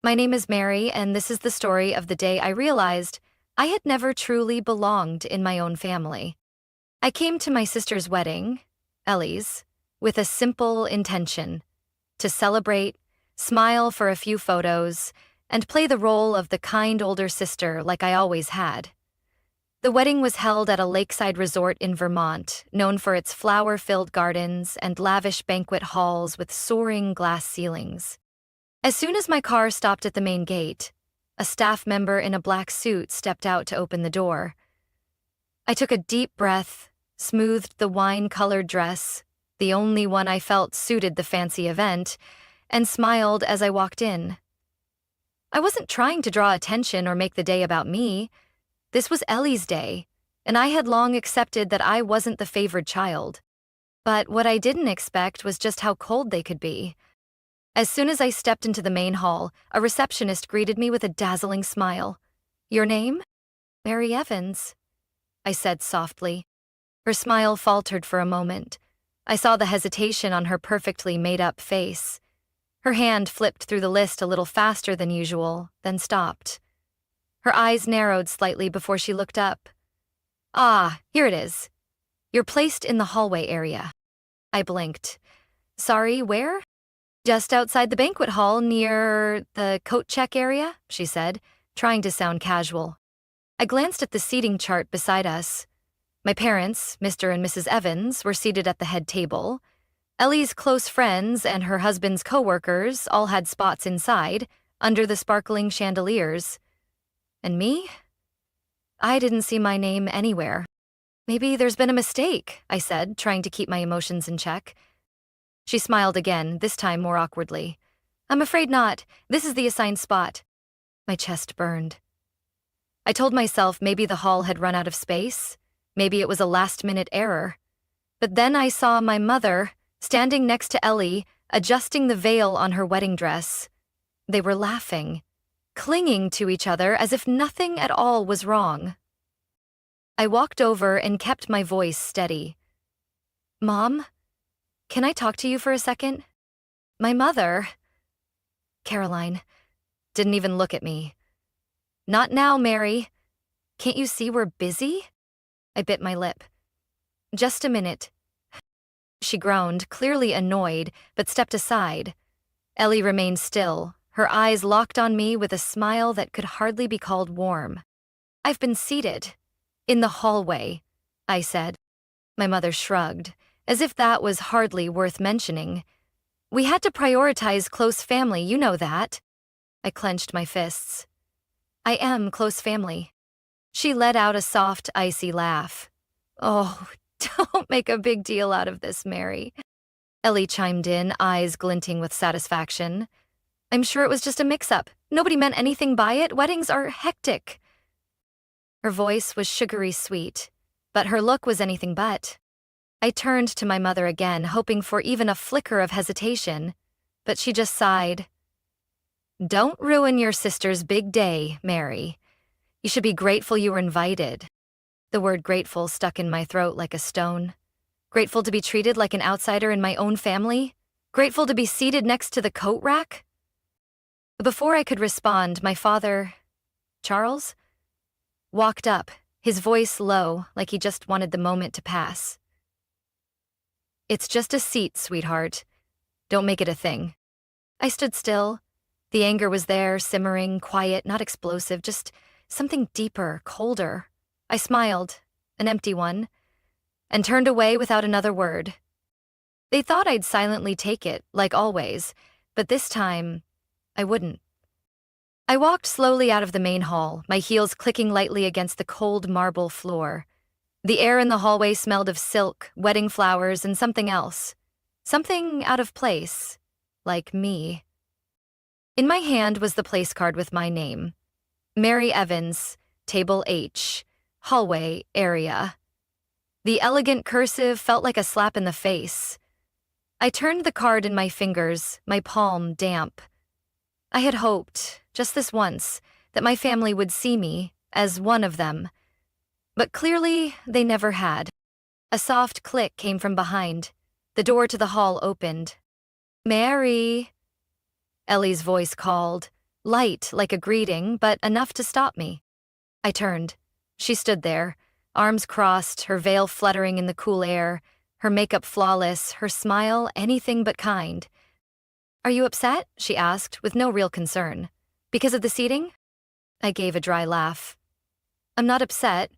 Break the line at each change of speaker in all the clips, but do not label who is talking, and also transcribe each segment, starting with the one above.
My name is Mary, and this is the story of the day I realized I had never truly belonged in my own family. I came to my sister's wedding, Ellie's, with a simple intention: to celebrate, smile for a few photos, and play the role of the kind older sister like I always had. The wedding was held at a lakeside resort in Vermont, known for its flower-filled gardens and lavish banquet halls with soaring glass ceilings. As soon as my car stopped at the main gate, a staff member in a black suit stepped out to open the door. I took a deep breath, smoothed the wine-colored dress, the only one I felt suited the fancy event, and smiled as I walked in. I wasn't trying to draw attention or make the day about me. This was Ellie's day, and I had long accepted that I wasn't the favored child. But what I didn't expect was just how cold they could be. As soon as I stepped into the main hall, a receptionist greeted me with a dazzling smile. "Your name?" "Mary Evans," I said softly. Her smile faltered for a moment. I saw the hesitation on her perfectly made-up face. Her hand flipped through the list a little faster than usual, then stopped. Her eyes narrowed slightly before she looked up. "Ah, here it is. You're placed in the hallway area." I blinked. "Sorry, where?" "Just outside the banquet hall near the coat check area," she said, trying to sound casual. I glanced at the seating chart beside us. My parents, Mr. and Mrs. Evans, were seated at the head table. Ellie's close friends and her husband's co-workers all had spots inside, under the sparkling chandeliers. And me? I didn't see my name anywhere. "Maybe there's been a mistake," I said, trying to keep my emotions in check. She smiled again, this time more awkwardly. "I'm afraid not. This is the assigned spot." My chest burned. I told myself maybe the hall had run out of space. Maybe it was a last-minute error. But then I saw my mother, standing next to Ellie, adjusting the veil on her wedding dress. They were laughing, clinging to each other as if nothing at all was wrong. I walked over and kept my voice steady. "Mom? Can I talk to you for a second?" My mother, Caroline, didn't even look at me. "Not now, Mary. Can't you see we're busy?" I bit my lip. "Just a minute." She groaned, clearly annoyed, but stepped aside. Ellie remained still, her eyes locked on me with a smile that could hardly be called warm. "I've been seated. In the hallway," I said. My mother shrugged, as if that was hardly worth mentioning. "We had to prioritize close family, you know that." I clenched my fists. "I am close family." She let out a soft, icy laugh. "Oh, don't make a big deal out of this, Mary." Ellie chimed in, eyes glinting with satisfaction. "I'm sure it was just a mix-up. Nobody meant anything by it. Weddings are hectic." Her voice was sugary sweet, but her look was anything but. I turned to my mother again, hoping for even a flicker of hesitation, but she just sighed. "Don't ruin your sister's big day, Mary. You should be grateful you were invited." The word grateful stuck in my throat like a stone. Grateful to be treated like an outsider in my own family? Grateful to be seated next to the coat rack? Before I could respond, my father, Charles, walked up, his voice low, like he just wanted the moment to pass. "It's just a seat, sweetheart. Don't make it a thing." I stood still. The anger was there, simmering, quiet, not explosive, just something deeper, colder. I smiled, an empty one, and turned away without another word. They thought I'd silently take it, like always, but this time, I wouldn't. I walked slowly out of the main hall, my heels clicking lightly against the cold marble floor. The air in the hallway smelled of silk, wedding flowers, and something else. Something out of place, like me. In my hand was the place card with my name. Mary Evans, Table H, Hallway Area. The elegant cursive felt like a slap in the face. I turned the card in my fingers, my palm damp. I had hoped, just this once, that my family would see me as one of them. But clearly, they never had. A soft click came from behind. The door to the hall opened. "Mary," Ellie's voice called, light like a greeting, but enough to stop me. I turned. She stood there, arms crossed, her veil fluttering in the cool air, her makeup flawless, her smile anything but kind. "Are you upset?" she asked, with no real concern. "Because of the seating?" I gave a dry laugh. "I'm not upset.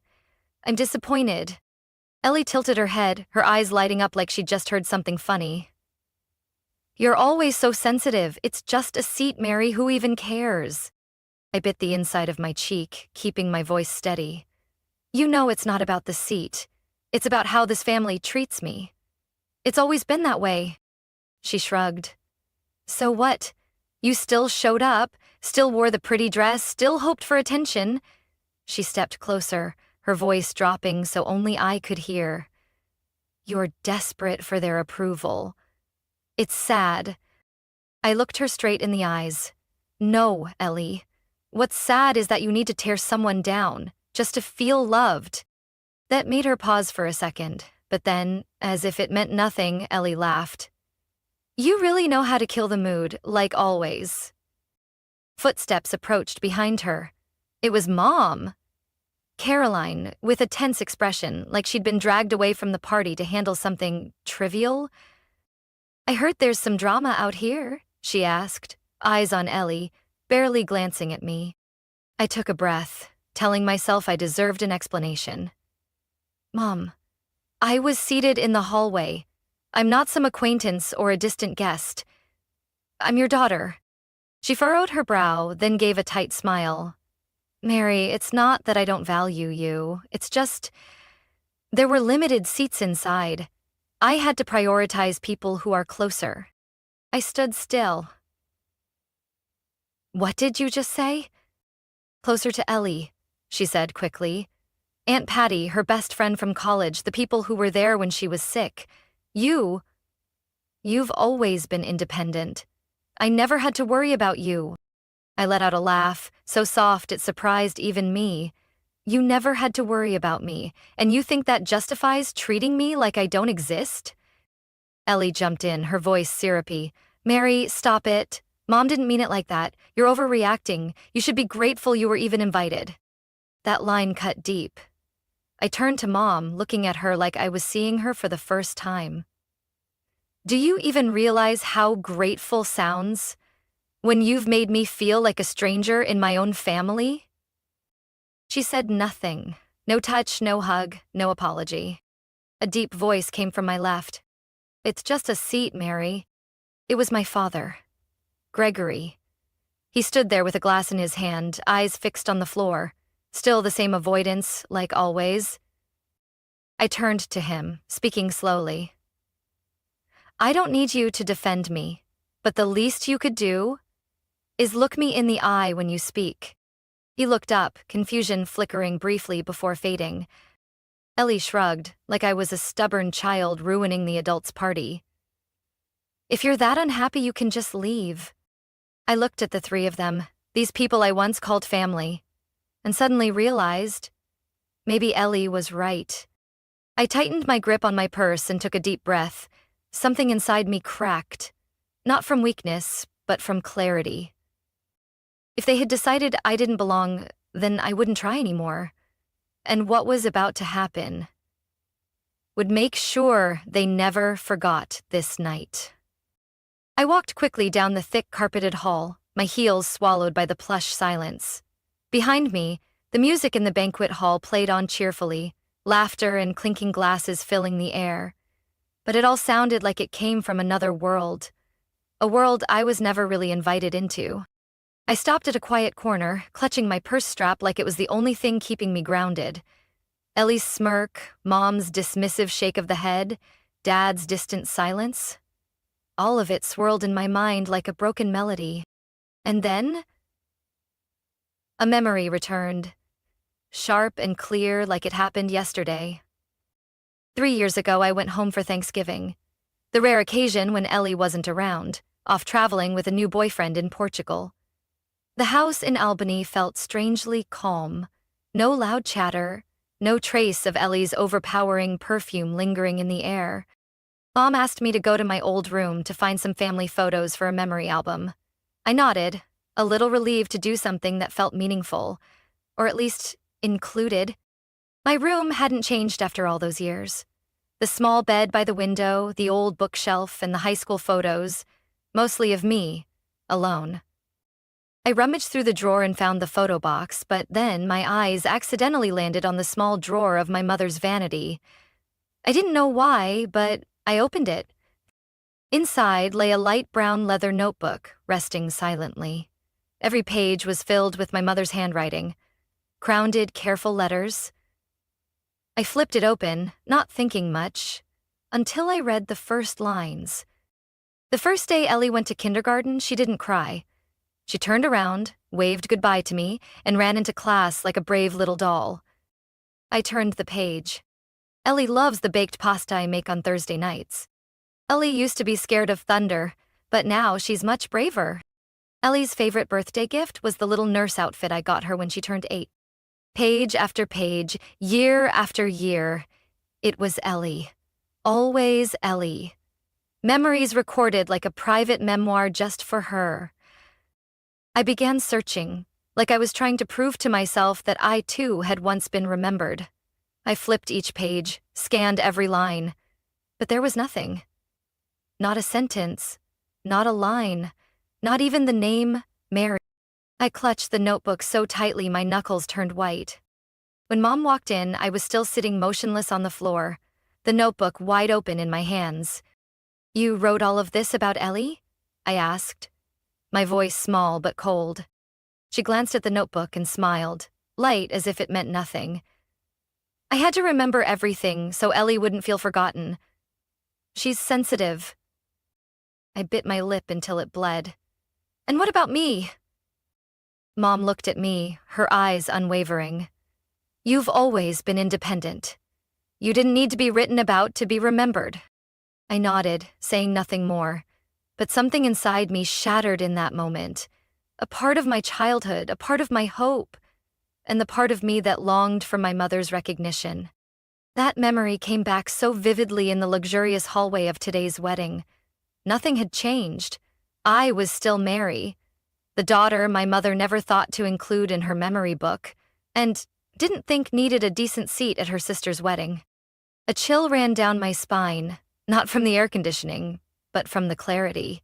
I'm disappointed." Ellie tilted her head, her eyes lighting up like she'd just heard something funny. "You're always so sensitive. It's just a seat, Mary. Who even cares?" I bit the inside of my cheek, keeping my voice steady. "You know it's not about the seat. It's about how this family treats me. It's always been that way." She shrugged. "So what? You still showed up, still wore the pretty dress, still hoped for attention." She stepped closer, her voice dropping so only I could hear. "You're desperate for their approval. It's sad." I looked her straight in the eyes. "No, Ellie. What's sad is that you need to tear someone down, just to feel loved." That made her pause for a second, but then, as if it meant nothing, Ellie laughed. "You really know how to kill the mood, like always." Footsteps approached behind her. It was Mom. Caroline, with a tense expression, like she'd been dragged away from the party to handle something trivial. "I heard there's some drama out here," she asked, eyes on Ellie, barely glancing at me. I took a breath, telling myself I deserved an explanation. "Mom, I was seated in the hallway. I'm not some acquaintance or a distant guest. I'm your daughter." She furrowed her brow, then gave a tight smile. "Mary, it's not that I don't value you. It's just, there were limited seats inside. I had to prioritize people who are closer." I stood still. "What did you just say?" "Closer to Ellie," she said quickly. "Aunt Patty, her best friend from college, the people who were there when she was sick. You've always been independent. I never had to worry about you." I let out a laugh, so soft it surprised even me. "You never had to worry about me, and you think that justifies treating me like I don't exist?" Ellie jumped in, her voice syrupy. "Mary, stop it. Mom didn't mean it like that. You're overreacting. You should be grateful you were even invited." That line cut deep. I turned to Mom, looking at her like I was seeing her for the first time. "Do you even realize how grateful sounds when you've made me feel like a stranger in my own family?" She said nothing. No touch, no hug, no apology. A deep voice came from my left. "It's just a seat, Mary." It was my father, Gregory. He stood there with a glass in his hand, eyes fixed on the floor. Still the same avoidance, like always. I turned to him, speaking slowly. "I don't need you to defend me, but the least you could do is look me in the eye when you speak." He looked up, confusion flickering briefly before fading. Ellie shrugged, like I was a stubborn child ruining the adults' party. "If you're that unhappy, you can just leave." I looked at the three of them, these people I once called family, and suddenly realized maybe Ellie was right. I tightened my grip on my purse and took a deep breath. Something inside me cracked, not from weakness, but from clarity. If they had decided I didn't belong, then I wouldn't try anymore. And what was about to happen would make sure they never forgot this night. I walked quickly down the thick carpeted hall, my heels swallowed by the plush silence. Behind me, the music in the banquet hall played on cheerfully, laughter and clinking glasses filling the air. But it all sounded like it came from another world, a world I was never really invited into. I stopped at a quiet corner, clutching my purse strap like it was the only thing keeping me grounded. Ellie's smirk, Mom's dismissive shake of the head, Dad's distant silence. All of it swirled in my mind like a broken melody. And then a memory returned, sharp and clear like it happened yesterday. 3 years ago, I went home for Thanksgiving. The rare occasion when Ellie wasn't around, off traveling with a new boyfriend in Portugal. The house in Albany felt strangely calm. No loud chatter, no trace of Ellie's overpowering perfume lingering in the air. Mom asked me to go to my old room to find some family photos for a memory album. I nodded, a little relieved to do something that felt meaningful, or at least included. My room hadn't changed after all those years. The small bed by the window, the old bookshelf, and the high school photos, mostly of me, alone. I rummaged through the drawer and found the photo box, but then my eyes accidentally landed on the small drawer of my mother's vanity. I didn't know why, but I opened it. Inside lay a light brown leather notebook, resting silently. Every page was filled with my mother's handwriting, crowned, careful letters. I flipped it open, not thinking much, until I read the first lines. The first day Ellie went to kindergarten, she didn't cry. She turned around, waved goodbye to me, and ran into class like a brave little doll. I turned the page. Ellie loves the baked pasta I make on Thursday nights. Ellie used to be scared of thunder, but now she's much braver. Ellie's favorite birthday gift was the little nurse outfit I got her when she turned 8. Page after page, year after year, it was Ellie. Always Ellie. Memories recorded like a private memoir just for her. I began searching, like I was trying to prove to myself that I too had once been remembered. I flipped each page, scanned every line, but there was nothing. Not a sentence, not a line, not even the name, Mary. I clutched the notebook so tightly my knuckles turned white. When Mom walked in, I was still sitting motionless on the floor, the notebook wide open in my hands. "You wrote all of this about Ellie?" I asked, my voice small but cold. She glanced at the notebook and smiled, light as if it meant nothing. "I had to remember everything so Ellie wouldn't feel forgotten. She's sensitive." I bit my lip until it bled. "And what about me?" Mom looked at me, her eyes unwavering. "You've always been independent. You didn't need to be written about to be remembered." I nodded, saying nothing more, but something inside me shattered in that moment. A part of my childhood, a part of my hope, and the part of me that longed for my mother's recognition. That memory came back so vividly in the luxurious hallway of today's wedding. Nothing had changed. I was still Mary, the daughter my mother never thought to include in her memory book, and didn't think needed a decent seat at her sister's wedding. A chill ran down my spine, not from the air conditioning, but from the clarity.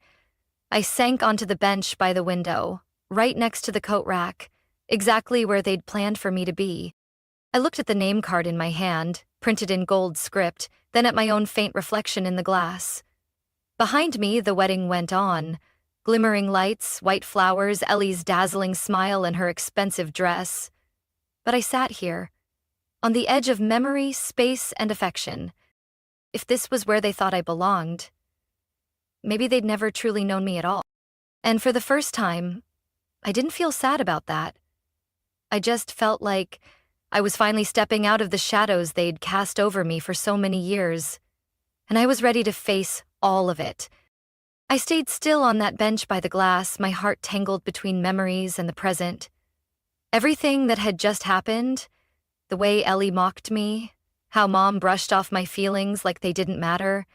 I sank onto the bench by the window, right next to the coat rack, exactly where they'd planned for me to be. I looked at the name card in my hand, printed in gold script, then at my own faint reflection in the glass. Behind me, the wedding went on. Glimmering lights, white flowers, Ellie's dazzling smile, and her expensive dress. But I sat here, on the edge of memory, space, and affection. If this was where they thought I belonged, maybe they'd never truly known me at all. And for the first time, I didn't feel sad about that. I just felt like I was finally stepping out of the shadows they'd cast over me for so many years, and I was ready to face all of it. I stayed still on that bench by the glass, my heart tangled between memories and the present. Everything that had just happened, the way Ellie mocked me, how Mom brushed off my feelings like they didn't matter,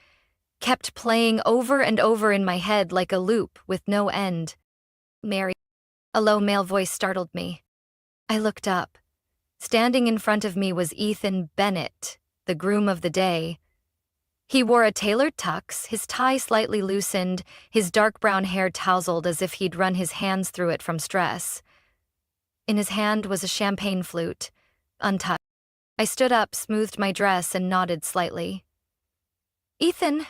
kept playing over and over in my head like a loop with no end. "Mary," a low male voice startled me. I looked up. Standing in front of me was Ethan Bennett, the groom of the day. He wore a tailored tux, his tie slightly loosened, his dark brown hair tousled as if he'd run his hands through it from stress. In his hand was a champagne flute, untouched. I stood up, smoothed my dress, and nodded slightly. "Ethan."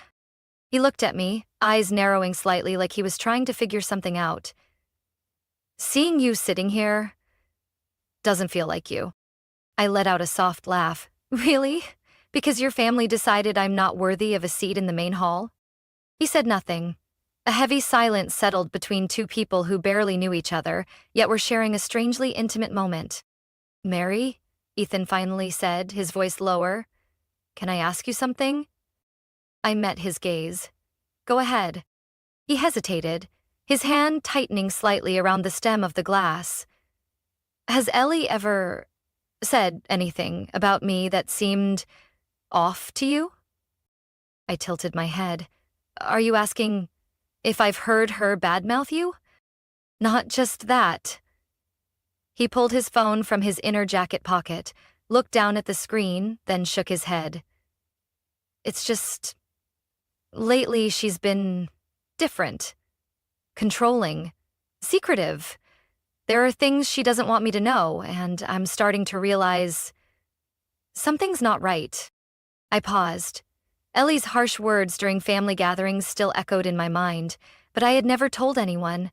He looked at me, eyes narrowing slightly like he was trying to figure something out. "Seeing you sitting here doesn't feel like you." I let out a soft laugh. "Really? Because your family decided I'm not worthy of a seat in the main hall?" He said nothing. A heavy silence settled between two people who barely knew each other, yet were sharing a strangely intimate moment. "Mary," Ethan finally said, his voice lower, "can I ask you something?" I met his gaze. "Go ahead." He hesitated, his hand tightening slightly around the stem of the glass. "Has Ellie ever said anything about me that seemed off to you?" I tilted my head. "Are you asking if I've heard her badmouth you?" Not just that. He pulled his phone from his inner jacket pocket, looked down at the screen, then shook his head. It's just, lately she's been different, controlling, secretive. There are things she doesn't want me to know, and I'm starting to realize something's not right. I paused. Ellie's harsh words during family gatherings still echoed in my mind, but I had never told anyone,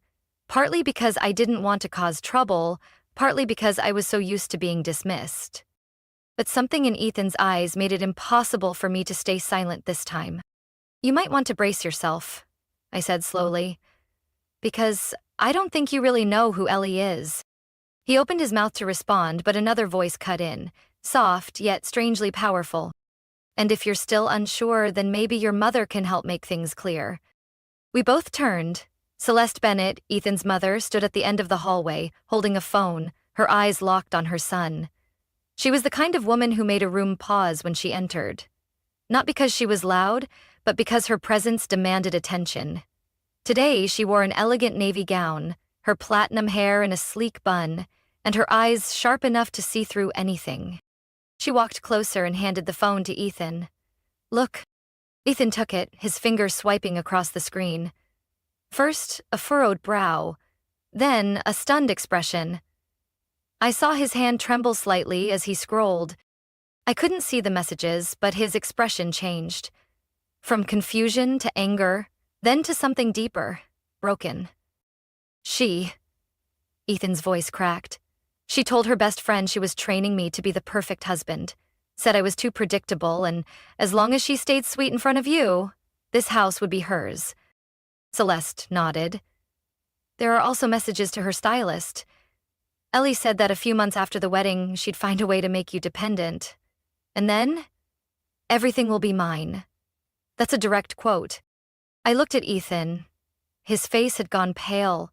partly because I didn't want to cause trouble, partly because I was so used to being dismissed. But something in Ethan's eyes made it impossible for me to stay silent this time. You might want to brace yourself, I said slowly, because I don't think you really know who Ellie is. He opened his mouth to respond, but another voice cut in, soft yet strangely powerful. And if you're still unsure, then maybe your mother can help make things clear. We both turned. Celeste Bennett, Ethan's mother, stood at the end of the hallway, holding a phone, her eyes locked on her son. She was the kind of woman who made a room pause when she entered. Not because she was loud, but because her presence demanded attention. Today, she wore an elegant navy gown, her platinum hair in a sleek bun, and her eyes sharp enough to see through anything. She walked closer and handed the phone to Ethan. Look. Ethan took it, his fingers swiping across the screen. First, a furrowed brow, then a stunned expression. I saw his hand tremble slightly as he scrolled. I couldn't see the messages, but his expression changed. From confusion to anger, then to something deeper, broken. Ethan's voice cracked. She told her best friend she was training me to be the perfect husband, said I was too predictable, and as long as she stayed sweet in front of you, this house would be hers. Celeste nodded. There are also messages to her stylist. Ellie said that a few months after the wedding, she'd find a way to make you dependent. And then, everything will be mine. That's a direct quote. I looked at Ethan. His face had gone pale,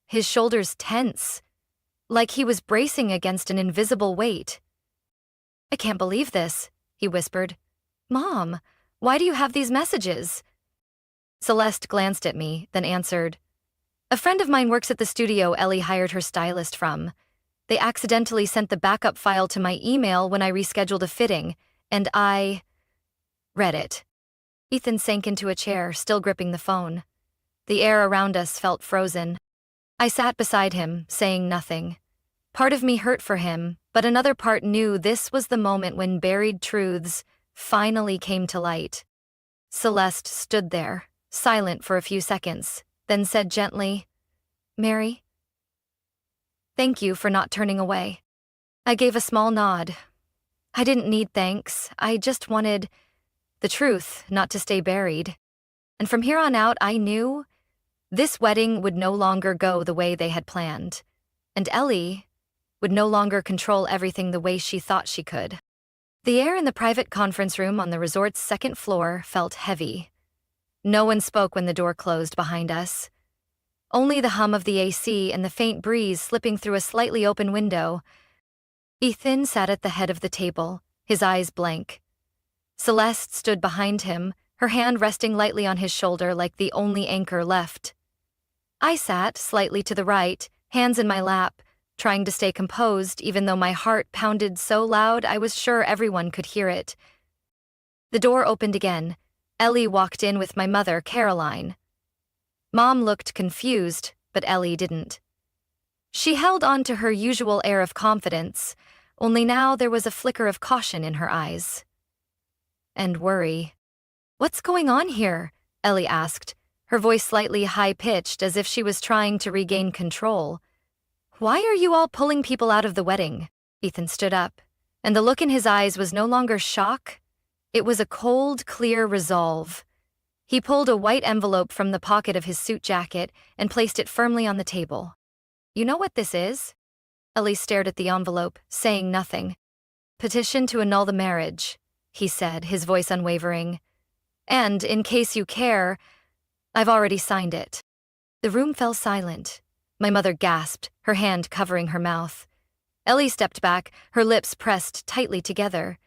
his shoulders tense, like he was bracing against an invisible weight. I can't believe this, he whispered. Mom, why do you have these messages? Celeste glanced at me, then answered. A friend of mine works at the studio Ellie hired her stylist from. They accidentally sent the backup file to my email when I rescheduled a fitting, and I read it. Ethan sank into a chair, still gripping the phone. The air around us felt frozen. I sat beside him, saying nothing. Part of me hurt for him, but another part knew this was the moment when buried truths finally came to light. Celeste stood there, silent for a few seconds, then said gently, Mary, thank you for not turning away. I gave a small nod. I didn't need thanks. I just wanted the truth, not to stay buried. And from here on out, I knew this wedding would no longer go the way they had planned, and Ellie would no longer control everything the way she thought she could. The air in the private conference room on the resort's second floor felt heavy. No one spoke when the door closed behind us. Only the hum of the AC and the faint breeze slipping through a slightly open window. Ethan sat at the head of the table, his eyes blank. Celeste stood behind him, her hand resting lightly on his shoulder like the only anchor left. I sat slightly to the right, hands in my lap, trying to stay composed even though my heart pounded so loud I was sure everyone could hear it. The door opened again. Ellie walked in with my mother, Caroline. Mom looked confused, but Ellie didn't. She held on to her usual air of confidence, only now there was a flicker of caution in her eyes. And worry. What's going on here? Ellie asked, her voice slightly high-pitched as if she was trying to regain control. Why are you all pulling people out of the wedding? Ethan stood up, and the look in his eyes was no longer shock. It was a cold, clear resolve. He pulled a white envelope from the pocket of his suit jacket and placed it firmly on the table. You know what this is? Ellie stared at the envelope, saying nothing. Petition to annul the marriage, he said, his voice unwavering. And, in case you care, I've already signed it. The room fell silent. My mother gasped, her hand covering her mouth. Ellie stepped back, her lips pressed tightly together.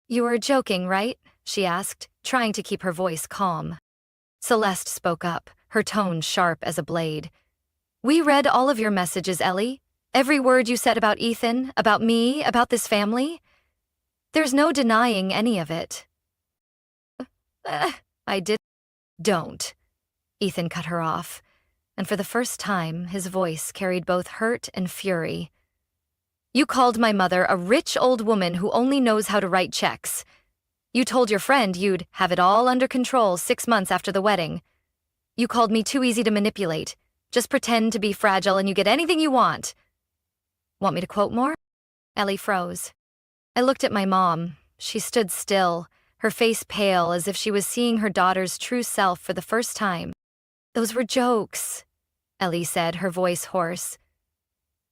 You are joking, right? She asked, trying to keep her voice calm. Celeste spoke up, her tone sharp as a blade. We read all of your messages, Ellie. Every word you said about Ethan, about me, about this family. There's no denying any of it. I did. Don't. Ethan cut her off, and for the first time, his voice carried both hurt and fury. You called my mother a rich old woman who only knows how to write checks. You told your friend you'd have it all under control 6 months after the wedding. You called me too easy to manipulate. Just pretend to be fragile and you get anything you want. Want me to quote more? Ellie froze. I looked at my mom. She stood still, her face pale as if she was seeing her daughter's true self for the first time. Those were jokes, Ellie said, her voice hoarse.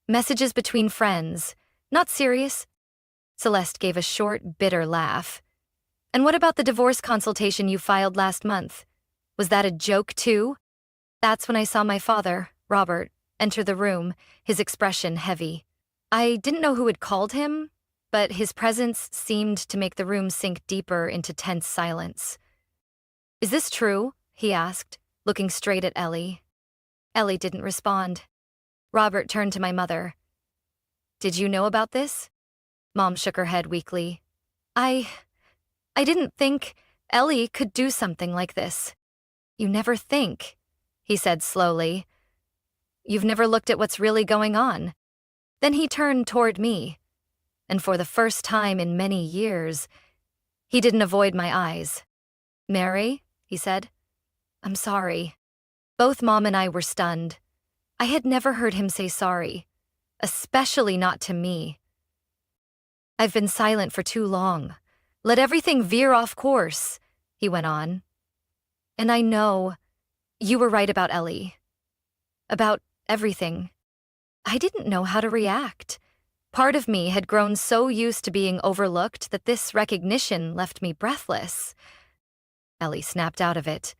Messages between friends. Not serious. Celeste gave a short, bitter laugh. And what about the divorce consultation you filed last month? Was that a joke too? That's when I saw my father, Robert, enter the room, his expression heavy. I didn't know who had called him, but his presence seemed to make the room sink deeper into tense silence. Is this true? He asked, looking straight at Ellie. Ellie didn't respond. Robert turned to my mother. Did you know about this? Mom shook her head weakly. I didn't think Ellie could do something like this. You never think, he said slowly. You've never looked at what's really going on. Then he turned toward me, and for the first time in many years, he didn't avoid my eyes. Mary, he said, I'm sorry. Both Mom and I were stunned. I had never heard him say sorry, especially not to me. I've been silent for too long. Let everything veer off course, he went on. And I know you were right about Ellie. About everything. I didn't know how to react. Part of me had grown so used to being overlooked that this recognition left me breathless. Ellie snapped out of it.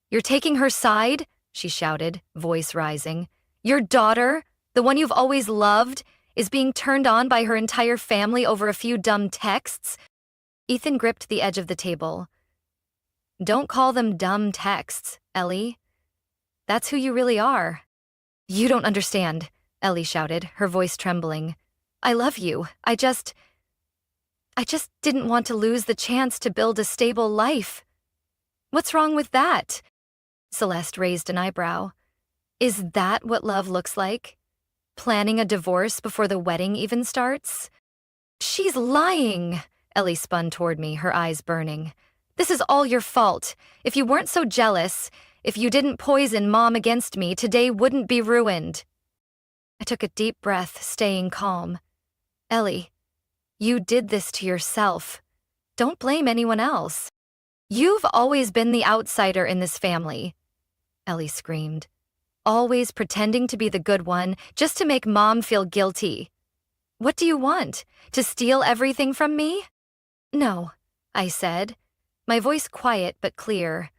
You're taking her side? She shouted, voice rising. Your daughter, the one you've always loved, is being turned on by her entire family over a few dumb texts? Ethan gripped the edge of the table. Don't call them dumb texts, Ellie. That's who you really are. You don't understand, Ellie shouted, her voice trembling. I love you. I just didn't want to lose the chance to build a stable life. What's wrong with that? Celeste raised an eyebrow. Is that what love looks like? Planning a divorce before the wedding even starts? She's lying, Ellie spun toward me, her eyes burning. This is all your fault. If you weren't so jealous, if you didn't poison Mom against me, today wouldn't be ruined. I took a deep breath, staying calm. Ellie, you did this to yourself. Don't blame anyone else. You've always been the outsider in this family, Ellie screamed. Always pretending to be the good one, just to make Mom feel guilty. What do you want? To steal everything from me? No, I said, my voice quiet but clear.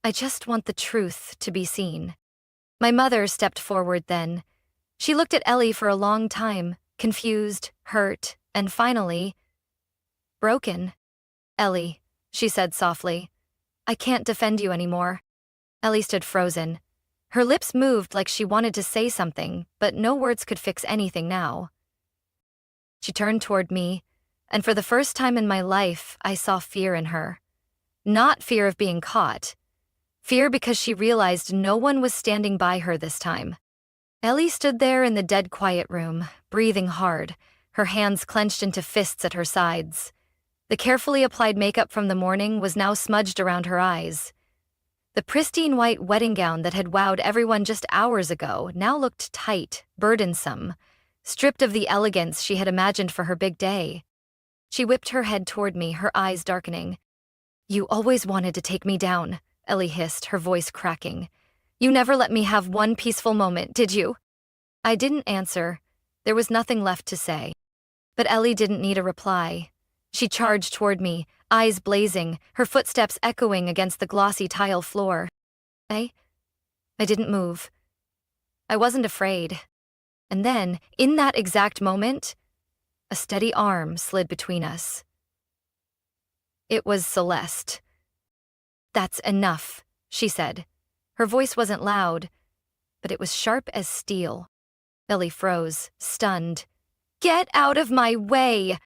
I just want the truth to be seen. My mother stepped forward then. She looked at Ellie for a long time, confused, hurt, and finally, broken. Ellie, she said softly, I can't defend you anymore. Ellie stood frozen. Her lips moved like she wanted to say something, but no words could fix anything now. She turned toward me, and for the first time in my life, I saw fear in her. Not fear of being caught. Fear because she realized no one was standing by her this time. Ellie stood there in the dead quiet room, breathing hard, her hands clenched into fists at her sides. The carefully applied makeup from the morning was now smudged around her eyes. The pristine white wedding gown that had wowed everyone just hours ago now looked tight, burdensome, stripped of the elegance she had imagined for her big day. She whipped her head toward me, her eyes darkening. You always wanted to take me down, Ellie hissed, her voice cracking. You never let me have one peaceful moment, did you? I didn't answer. There was nothing left to say. But Ellie didn't need a reply. She charged toward me, eyes blazing, her footsteps echoing against the glossy tile floor. I didn't move. I wasn't afraid. And then, in that exact moment, a steady arm slid between us. It was Celeste. That's enough, she said. Her voice wasn't loud, but it was sharp as steel. Ellie froze, stunned. "Get out of my way!"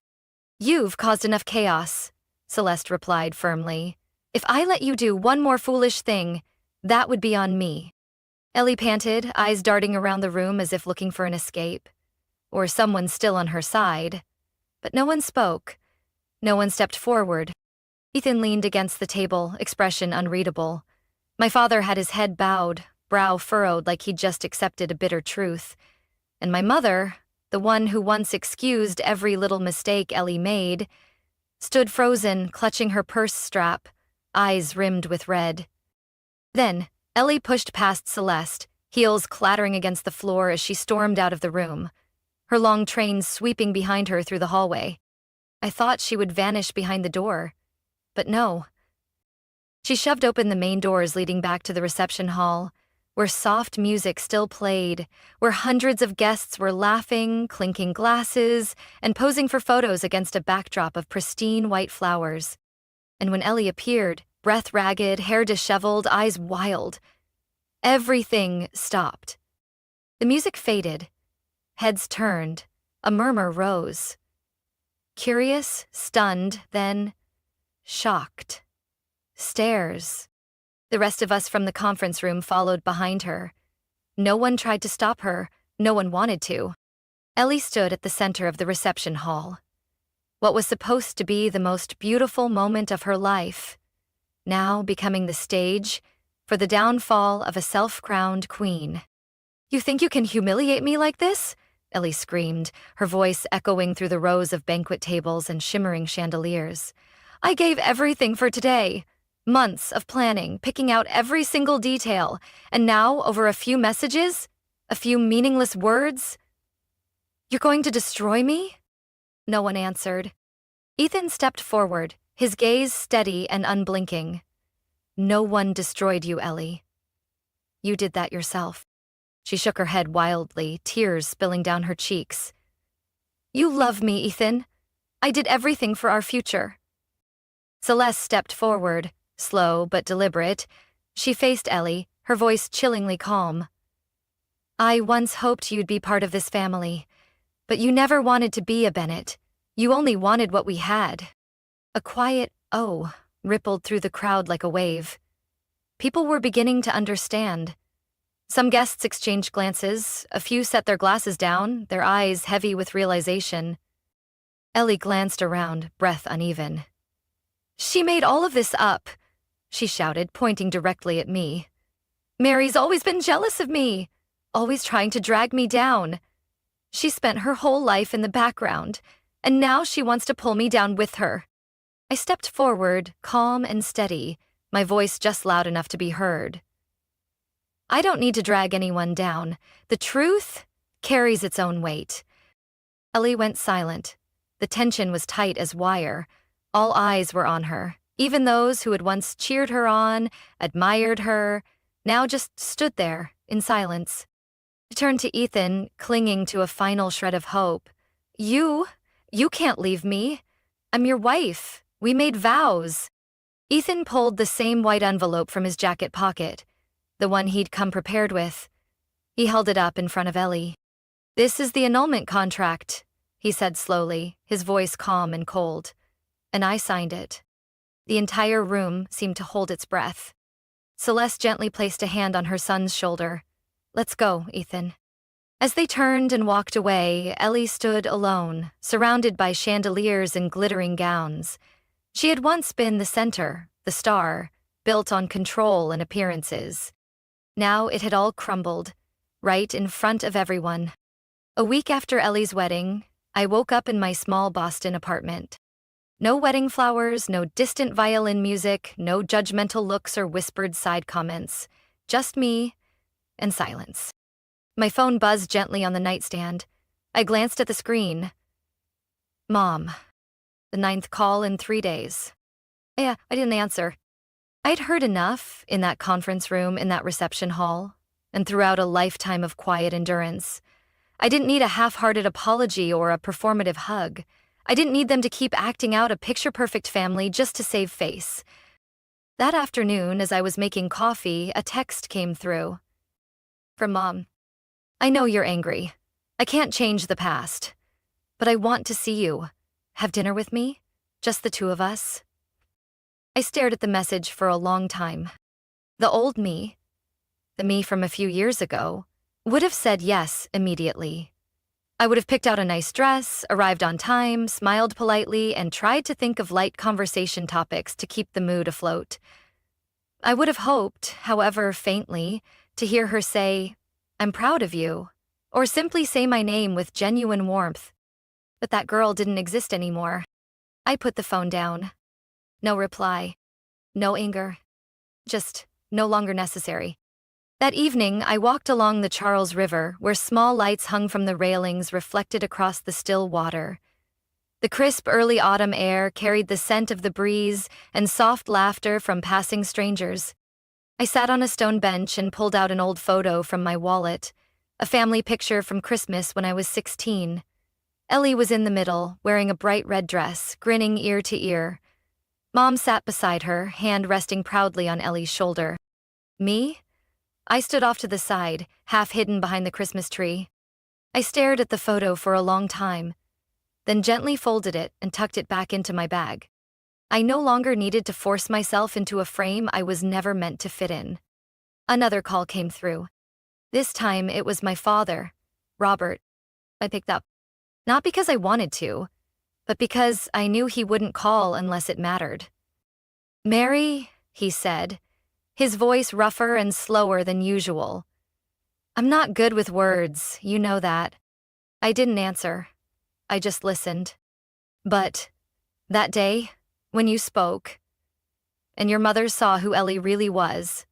"You've caused enough chaos," Celeste replied firmly. "If I let you do one more foolish thing, that would be on me." Ellie panted, eyes darting around the room as if looking for an escape, or someone still on her side. But no one spoke. No one stepped forward. Ethan leaned against the table, expression unreadable. My father had his head bowed, brow furrowed like he'd just accepted a bitter truth. And my mother, the one who once excused every little mistake Ellie made, stood frozen, clutching her purse strap, eyes rimmed with red. Then, Ellie pushed past Celeste, heels clattering against the floor as she stormed out of the room, her long train sweeping behind her through the hallway. I thought she would vanish behind the door, but no. She shoved open the main doors leading back to the reception hall, where soft music still played, where hundreds of guests were laughing, clinking glasses, and posing for photos against a backdrop of pristine white flowers. And when Ellie appeared, breath ragged, hair disheveled, eyes wild, everything stopped. The music faded. Heads turned. A murmur rose. Curious, stunned, then shocked. Stares. The rest of us from the conference room followed behind her. No one tried to stop her. No one wanted to. Ellie stood at the center of the reception hall. What was supposed to be the most beautiful moment of her life, now becoming the stage for the downfall of a self-crowned queen. "You think you can humiliate me like this?" Ellie screamed, her voice echoing through the rows of banquet tables and shimmering chandeliers. "I gave everything for today. Months of planning, picking out every single detail, and now, over a few messages, a few meaningless words, you're going to destroy me?" No one answered. Ethan stepped forward, his gaze steady and unblinking. "No one destroyed you, Ellie. You did that yourself." She shook her head wildly, tears spilling down her cheeks. "You love me, Ethan. I did everything for our future." Celeste stepped forward, slow but deliberate. She faced Ellie, her voice chillingly calm. "I once hoped you'd be part of this family, but you never wanted to be a Bennett. You only wanted what we had." A quiet "oh" rippled through the crowd like a wave. People were beginning to understand. Some guests exchanged glances, a few set their glasses down, their eyes heavy with realization. Ellie glanced around, breath uneven. "She made all of this up," she shouted, pointing directly at me. "Mary's always been jealous of me, always trying to drag me down. She spent her whole life in the background, and now she wants to pull me down with her." I stepped forward, calm and steady, my voice just loud enough to be heard. "I don't need to drag anyone down. The truth carries its own weight." Ellie went silent. The tension was tight as wire. All eyes were on her. Even those who had once cheered her on, admired her, now just stood there, in silence. I turned to Ethan, clinging to a final shred of hope. You can't leave me. I'm your wife. We made vows." Ethan pulled the same white envelope from his jacket pocket, the one he'd come prepared with. He held it up in front of Ellie. "This is the annulment contract," he said slowly, his voice calm and cold. And I signed it. The entire room seemed to hold its breath. Celeste gently placed a hand on her son's shoulder. "Let's go, Ethan." As they turned and walked away, Ellie stood alone, surrounded by chandeliers and glittering gowns. She had once been the center, the star, built on control and appearances. Now it had all crumbled, right in front of everyone. A week after Ellie's wedding, I woke up in my small Boston apartment. No wedding flowers, no distant violin music, no judgmental looks or whispered side comments. Just me and silence. My phone buzzed gently on the nightstand. I glanced at the screen. Mom. The 9th call in 3 days. I didn't answer. I'd heard enough in that conference room, in that reception hall, and throughout a lifetime of quiet endurance. I didn't need a half-hearted apology or a performative hug. I didn't need them to keep acting out a picture-perfect family just to save face. That afternoon, as I was making coffee, a text came through. From Mom. I know you're angry. I can't change the past. But I want to see you. Have dinner with me? Just the two of us? I stared at the message for a long time. The old me, the me from a few years ago, would have said yes immediately. I would have picked out a nice dress, arrived on time, smiled politely, and tried to think of light conversation topics to keep the mood afloat. I would have hoped, however faintly, to hear her say, "I'm proud of you," or simply say my name with genuine warmth. But that girl didn't exist anymore. I put the phone down. No reply. No anger. Just no longer necessary. That evening, I walked along the Charles River, where small lights hung from the railings reflected across the still water. The crisp early autumn air carried the scent of the breeze and soft laughter from passing strangers. I sat on a stone bench and pulled out an old photo from my wallet, a family picture from Christmas when I was 16. Ellie was in the middle, wearing a bright red dress, grinning ear to ear. Mom sat beside her, hand resting proudly on Ellie's shoulder. Me? I stood off to the side, half hidden behind the Christmas tree. I stared at the photo for a long time, then gently folded it and tucked it back into my bag. I no longer needed to force myself into a frame I was never meant to fit in. Another call came through. This time it was my father, Robert. I picked up. Not because I wanted to, but because I knew he wouldn't call unless it mattered. "Mary," he said, his voice rougher and slower than usual. "I'm not good with words, you know that." I didn't answer. I just listened. "But that day, when you spoke, and your mother saw who Ellie really was,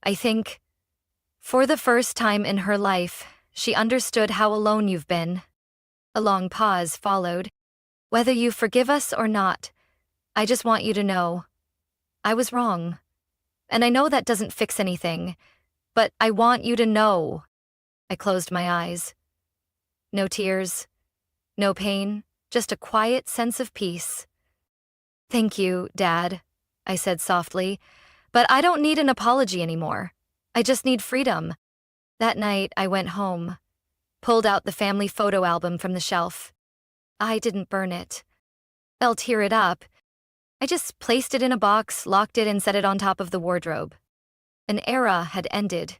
I think, for the first time in her life, she understood how alone you've been." A long pause followed. "Whether you forgive us or not, I just want you to know, I was wrong. And I know that doesn't fix anything, but I want you to know." I closed my eyes. No tears, no pain, just a quiet sense of peace. "Thank you, Dad," I said softly, "but I don't need an apology anymore. I just need freedom." That night, I went home, pulled out the family photo album from the shelf. I didn't burn it. I'll tear it up. I just placed it in a box, locked it, and set it on top of the wardrobe. An era had ended,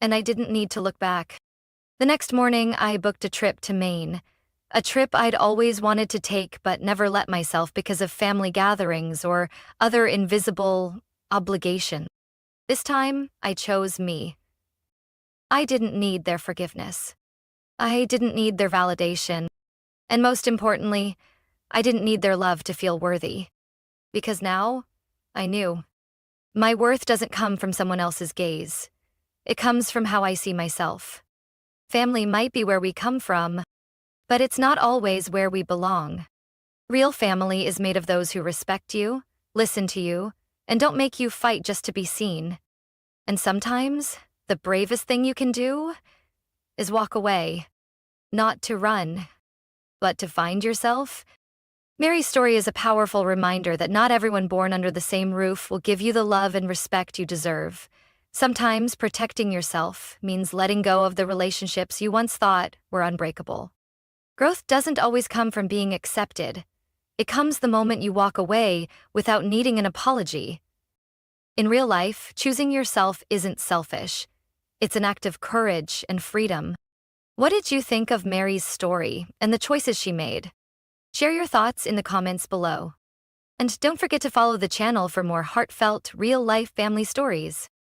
and I didn't need to look back. The next morning, I booked a trip to Maine, a trip I'd always wanted to take but never let myself because of family gatherings or other invisible obligations. This time, I chose me. I didn't need their forgiveness. I didn't need their validation. And most importantly, I didn't need their love to feel worthy. Because now, I knew. My worth doesn't come from someone else's gaze. It comes from how I see myself. Family might be where we come from, but it's not always where we belong. Real family is made of those who respect you, listen to you, and don't make you fight just to be seen. And sometimes, the bravest thing you can do is walk away. Not to run, but to find yourself. Mary's story is a powerful reminder that not everyone born under the same roof will give you the love and respect you deserve. Sometimes protecting yourself means letting go of the relationships you once thought were unbreakable. Growth doesn't always come from being accepted. It comes the moment you walk away without needing an apology. In real life, choosing yourself isn't selfish. It's an act of courage and freedom. What did you think of Mary's story and the choices she made? Share your thoughts in the comments below. And don't forget to follow the channel for more heartfelt, real-life family stories.